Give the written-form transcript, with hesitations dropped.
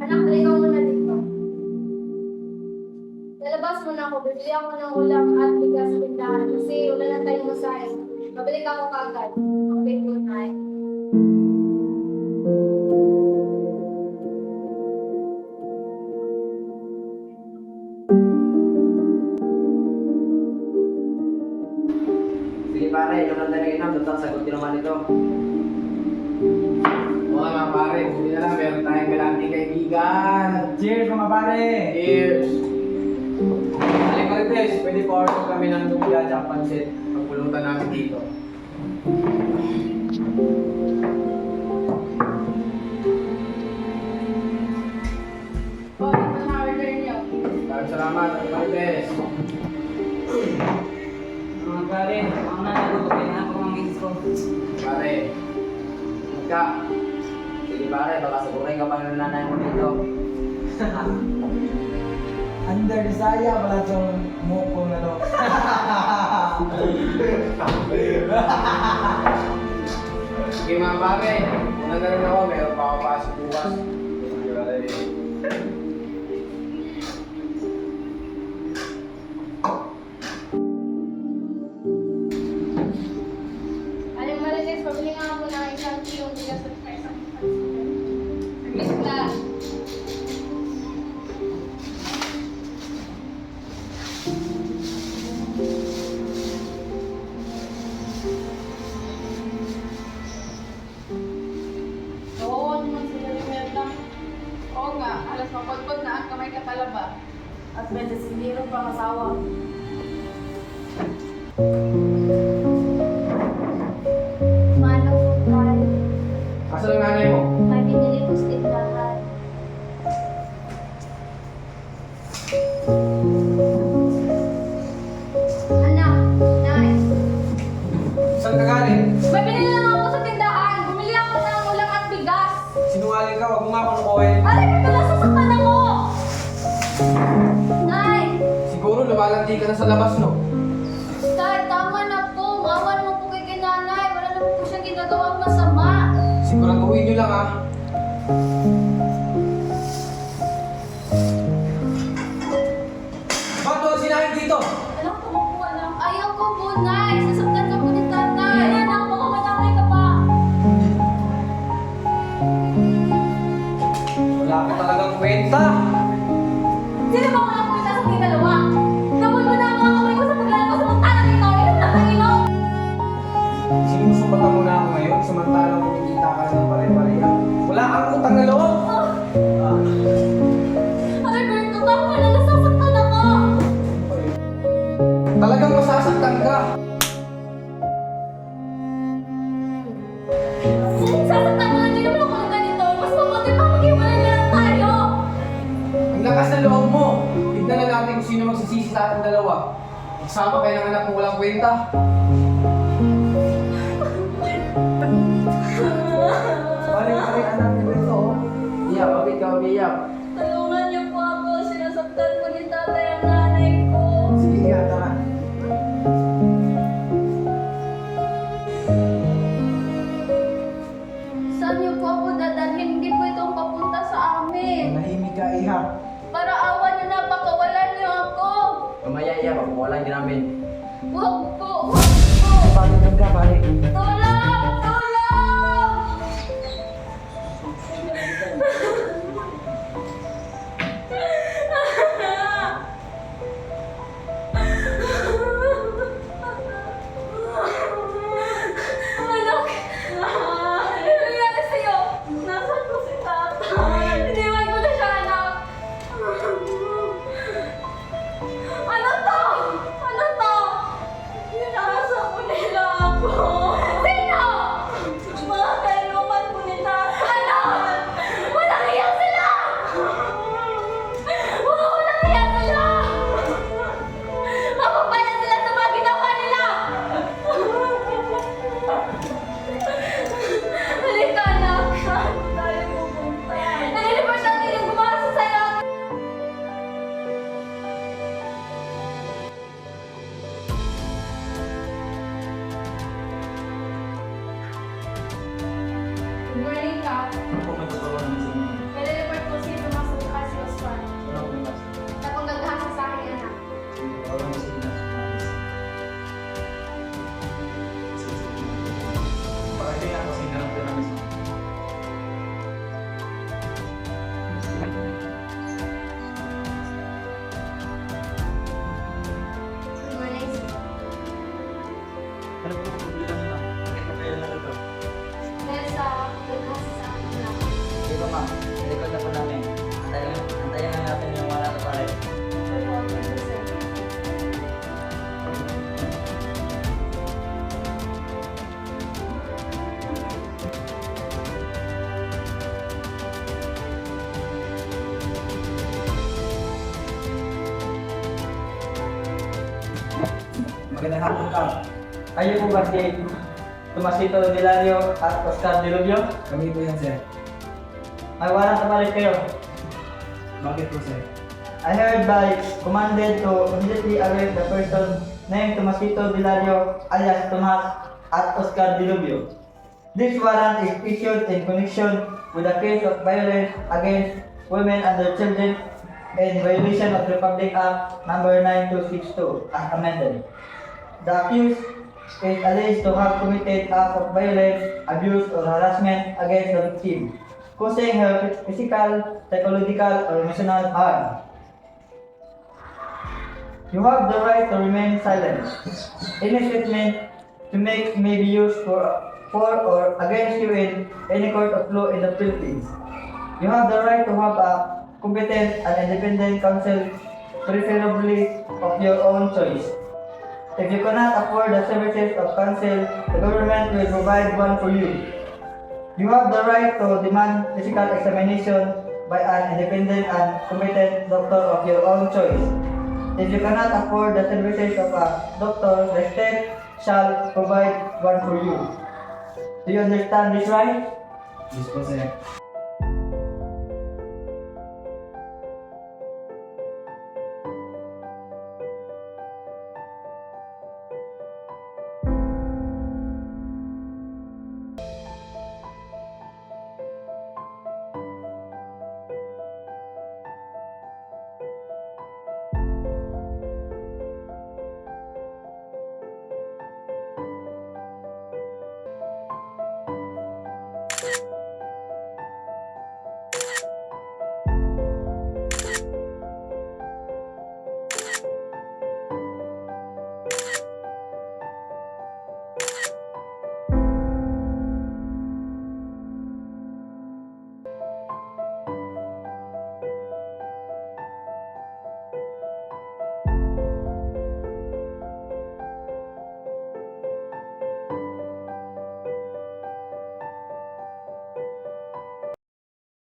Anak, halika muna dito. Lalabas muna ako. Bibili ako ng ulam at bigas sa tindahan kasi wala na tayong masahe. Babalik ako kaagad. Okay, good night. Sige pare, yung nanda na inam, tutang sagot din naman ito. Oo nga mga pare, buti na lang, meron tayong galanting kaibigan. Cheers mga pare! Cheers! Aling Marites, pwede pa order kami ng lumpia at pansit. Pagpulutan namin dito. Oh, ito na order niyo. Maraming salamat, Aling Marites. Mga pare, ako na nagutukin na ako ng miss ko. Pare, ka. Sige pare, baka saburin ka pa ng nanay mo dito. Under Desaya pala itong mukong na to. Sige mga pare, una na rin ako, meron pa ako pasok bukas. Aling Marites, pabili nga ako ng isang kilong bigas at isang Saglit lang. Oo, naman sila yung Merda. Oo nga, alas mapagpag na ang kamay katalaba. At medyo siniro pa masawa. Manong Bukal, Asa lang nanay mo? may binili ko sa tindahan. Anak, Nay, Saan ka galing? may binili lang ako sa tindahan. Bumili ako ng ulam at bigas. Sinungaling ka, wag mo nga ako nukuhin. Aray, may pala sasaktan ako! Nay, Siguro lumalandi ka na sa labas, no? Tay, tama na po. Maawa naman po kay kinanay. Wala naman po siyang ginagawang masama. Siguraduhin nyo lang, ha? Ba't doon sinahin dito? Alam ko po, anak. Ayaw ko po, Nay. Sasaktan ka po ni tatay. Anak, baka matapay ka pa. Wala ka talagang kwenta. Sino ba walang kwenta sa ating dalawa? Gawin mo na ang mga kamay ko sa paglalabas sa magtalang ito. Inom na kanino? Sinusumbatan mo na ako ngayon, samantalang kumikita ka ng pare-pareha. Wala kang utang na loob. Aray, Berto, tama na. Nasasaktan ako. Talagang masasaktan ka. Sasaktan mo na. Hindi naman ako ng ganito. Mas mabuti pa mag-iwalay na lang tayo. Ang lakas ng loob mo. Tignan na natin kung sino magsisisi sa ating dalawa. Magsama kayo ng anak mo walang kwenta. Pare anak ni Beto. Iyak, bakit ka umiyak? Tulungan niyo po ako. Sinasaktan ko ni tatay ang nanay ko. Sige nga, tara. Saan niyo po ako dadalhin? Hindi po itong papunta sa amin. Nahimik ka iha. Para awa niyo na, pakawalan niyo ako. Mamaya iya, pagpawalan din namin. Huwag po, huwag po. Pagod ka pare. Tulong! Tulong! Anak! Ano nangyari sa'yo? Nasaan po si tatay? Iniwan ko na siya, anak. Ano to? Ano to? Ninasa ko nila ako. Sino Magandang hapon, Kap. Kayo po ba si Tomasito Dilario at Oscar Dilubio? Kami po yan, sir. May warrant na balik kayo. Bakit po, sir? I hereby commanded to immediately arrest the person named Tomasito Dilario alias Tomas at Oscar Dilubio. This warrant is issued in connection with a case of violence against women and their children in violation of Republic Act Number 9262 as amended. The accused is alleged to have committed acts of violence, abuse, or harassment against the victim, causing her physical, psychological, or emotional harm. You have the right to remain silent. Any statement to make may be used for or against you in any court of law in the Philippines. You have the right to have a competent and independent counsel, preferably of your own choice. If you cannot afford the services of counsel, the government will provide one for you. You have the right to demand physical examination by an independent and competent doctor of your own choice. If you cannot afford the services of a doctor, the state shall provide one for you. Do you understand this right? Yes po, sir.